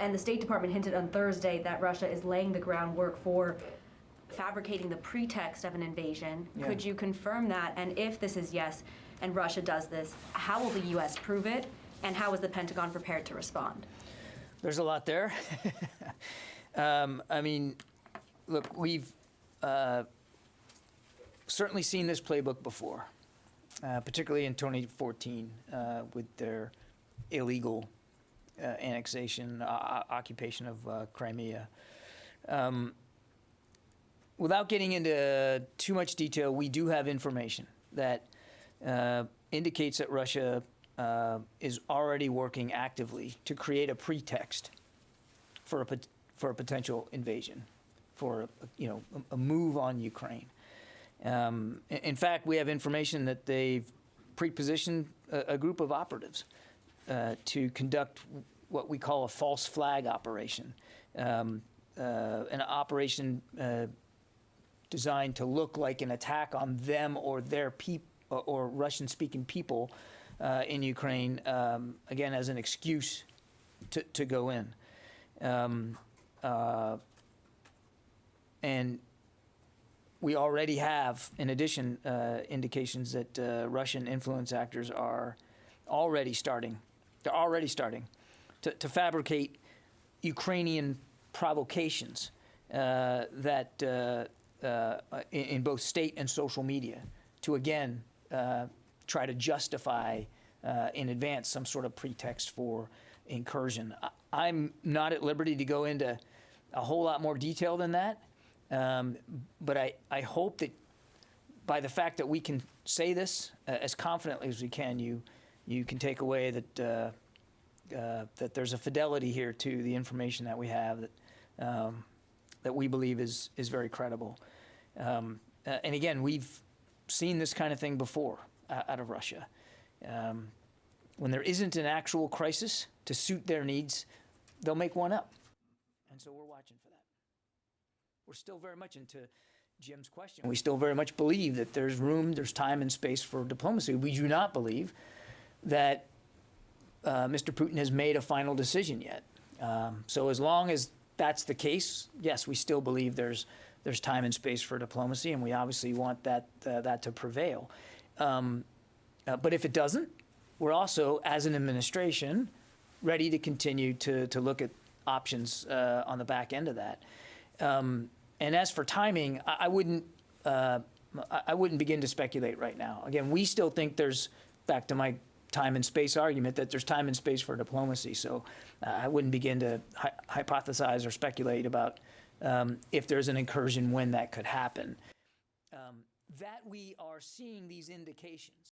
And the State Department hinted on Thursday that Russia is laying the groundwork for fabricating the pretext of an invasion. Yeah. Could you confirm that? And if this is yes, and Russia does this, how will the U.S. prove it? And how is the Pentagon prepared to respond? There's a lot there. I mean, look, we've certainly seen this playbook before, particularly in 2014 with their illegal annexation, occupation of Crimea. Without getting into too much detail, we do have information that indicates that Russia is already working actively to create a pretext for a potential invasion, for a move on Ukraine. In fact, we have information that they've pre-positioned a group of operatives to conduct what we call a false flag operation, an operation designed to look like an attack on them or their people or Russian-speaking people in Ukraine, again as an excuse to go in. And we already have, in addition, indications that Russian influence actors are already starting. They're already starting to fabricate Ukrainian provocations that in both state and social media to again try to justify in advance some sort of pretext for incursion. I'm not at liberty to go into a whole lot more detail than that, but I hope that by the fact that we can say this as confidently as we can, you can take away that that there's a fidelity here to the information that we have that we believe is very credible. And again, we've seen this kind of thing before out of Russia. When there isn't an actual crisis to suit their needs, they'll make one up. And so we're watching for that. We're still very much into Jim's question. We still very much believe that there's room, there's time and space for diplomacy. We do not believe that Mr. Putin has made a final decision yet. So as long as that's the case, yes, we still believe there's time and space for diplomacy, and we obviously want that to prevail. But if it doesn't, we're also, as an administration, ready to continue to look at options on the back end of that. And as for timing, I wouldn't begin to speculate right now. Again, we still think there's, back to my time and space argument, that there's time and space for diplomacy. So I wouldn't begin to hypothesize or speculate about if there's an incursion, when that could happen. That we are seeing these indications.